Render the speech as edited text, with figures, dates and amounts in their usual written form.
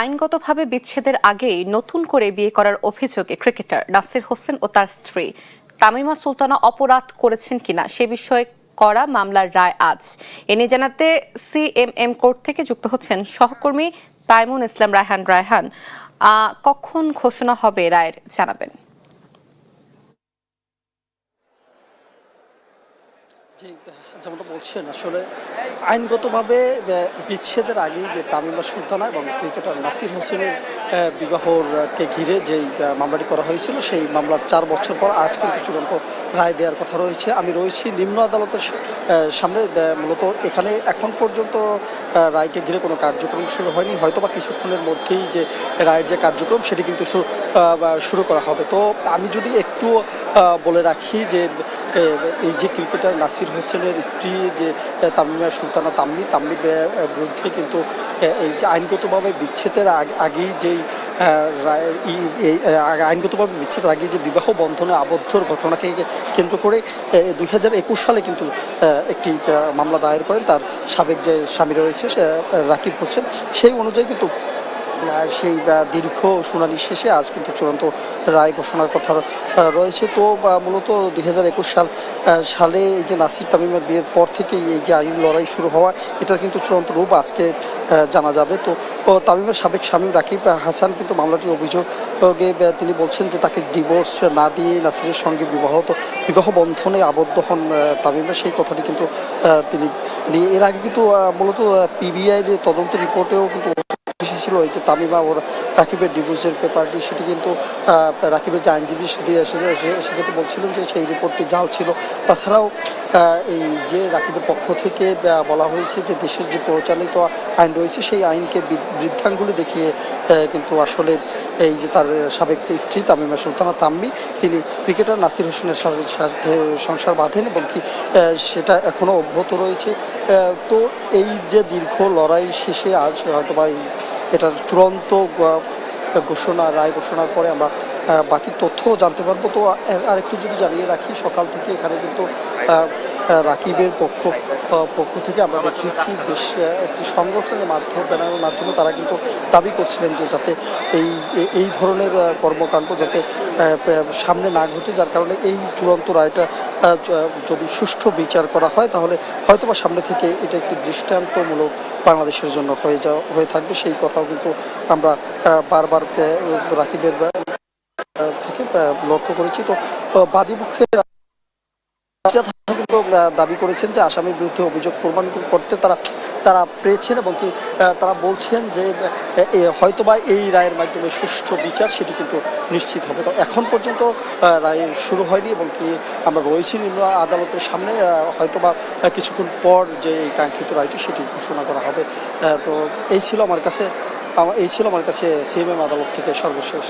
আইনগতভাবে বিচ্ছেদের আগেই নতুন করে বিয়ে করার অভিযোগে ক্রিকেটার নাসির হোসেন ও তার স্ত্রী তামিমা সুলতানা অপরাধ করেছেন কিনা সে বিষয়ে করা মামলার রায় আজ। এ নিয়ে জানাতে সিএমএম কোর্ট থেকে যুক্ত হচ্ছেন সহকর্মী তাইমুন ইসলাম রায়হান। কখন ঘোষণা হবে রায়ের জানাবেন? যেমনটা বলছেন, আসলে আইনগতভাবে বিচ্ছেদের আগেই যে তামিমা সুলতানা এবং ক্রিকেটার নাসির হোসেনের বিবাহকে ঘিরে যেই মামলাটি করা হয়েছিল, সেই মামলার 4 বছর পর আজ কিন্তু চূড়ান্ত রায় দেওয়ার কথা রয়েছে। আমি রয়েছি নিম্ন আদালতের সামনে। মূলত এখানে এখন পর্যন্ত রায়কে ঘিরে কোনো কার্যক্রম শুরু হয়নি, হয়তোবা কিছুক্ষণের মধ্যেই যে রায়ের যে কার্যক্রম সেটি কিন্তু শুরু করা হবে। তো আমি যদি একটু বলে রাখি যে এই যে ক্রিকেটার নাসির হোসেনের স্ত্রী যে তামিমা সুলতানা তাম্মির বিরুদ্ধে কিন্তু এই যে আইনগতভাবে বিচ্ছেদের আগেই যেই আইনগতভাবে বিচ্ছেদের আগে যে বিবাহ বন্ধনে আবদ্ধর ঘটনাকে কেন্দ্র করে 2021 সালে কিন্তু একটি মামলা দায়ের করেন তার সাবেক যে স্বামী রয়েছে রাকিব হোসেন। সেই অনুযায়ী কিন্তু সেই দীর্ঘ শুনানি শেষে আজ কিন্তু চূড়ান্ত রায় ঘোষণার কথা রয়েছে। তো মূলত 2021 সালে এই যে নাসির তামিমের বিয়ের পর থেকেই এই যে আইন লড়াই শুরু হওয়া, এটার কিন্তু চূড়ান্ত রূপ আজকে জানা যাবে। তো তামিমের সাবেক স্বামী রাকিব হাসান কিন্তু মামলাটির অভিযোগে তিনি বলছেন যে তাকে ডিভোর্স না দিয়ে নাসিরের সঙ্গে বিবাহ বন্ধনে আবদ্ধ হন তামিমের, সেই কথাটি কিন্তু তিনি এর আগে কিন্তু মূলত পিবিআইয়ের তদন্ত রিপোর্টেও কিন্তু ছিল এই যে তামিমা ও রাকিবের ডিভোর্সের পেপারটি, সেটি কিন্তু রাকিবের যে আইনজীবী সেক্ষেত্রে বলছিলেন যে সেই রিপোর্টটি জাল ছিল। তাছাড়াও এই যে রাকিবের পক্ষ থেকে বলা হয়েছে যে দেশের যে প্রচলিত আইন রয়েছে সেই আইনকে বৃদ্ধাঙ্গুলি দেখিয়ে কিন্তু আসলে এই যে তার সাবেক যে স্ত্রী তামিমা সুলতানা তাম্মি, তিনি ক্রিকেটার নাসির হোসেনের সাথে সংসার বাঁধেন এবং কি সেটা এখনও অব্যাহত রয়েছে। তো এই যে দীর্ঘ লড়াই শেষে আজ হয়তোবা এটার চূড়ান্ত রায় ঘোষণার পরে আমরা বাকি তথ্যও জানতে পারবো। তো আরেকটু যদি জানিয়ে রাখি, সকাল থেকে এখানে কিন্তু রাকিবের পক্ষ থেকে আমরা দেখিয়েছি বেশ একটি সংগঠনের ব্যানারের মাধ্যমে তারা কিন্তু দাবি করছিলেন যে যাতে এই ধরনের কর্মকাণ্ড যাতে সামনে না ঘটে, যার কারণে এই চূড়ান্ত রায়টা যদি সুষ্ঠু বিচার করা হয় তাহলে হয়তোবা সামনে থেকে এটা একটি দৃষ্টান্তমূলক বাংলাদেশের জন্য হয়ে থাকবে। সেই কথাও কিন্তু আমরা বারবার রাকিবের থেকে লক্ষ্য করেছি। তো বাদীপক্ষের কিন্তু দাবি করেছেন যে আসামির বিরুদ্ধে অভিযোগ প্রমাণ করতে তারা পেরেছেন এবং কি তারা বলছেন যে হয়তোবা এই রায়ের মাধ্যমে সুষ্ঠু বিচার সেটি কিন্তু নিশ্চিত হবে। তো এখন পর্যন্ত রায় শুরু হয়নি এবং কি আমরা রয়েছি নিম্ন আদালতের সামনে, হয়তোবা কিছুক্ষণ পর যে এই কাঙ্ক্ষিত রায়টি সেটি ঘোষণা করা হবে। তো এই ছিল আমার কাছে সিএমএম আদালত থেকে সর্বশেষ।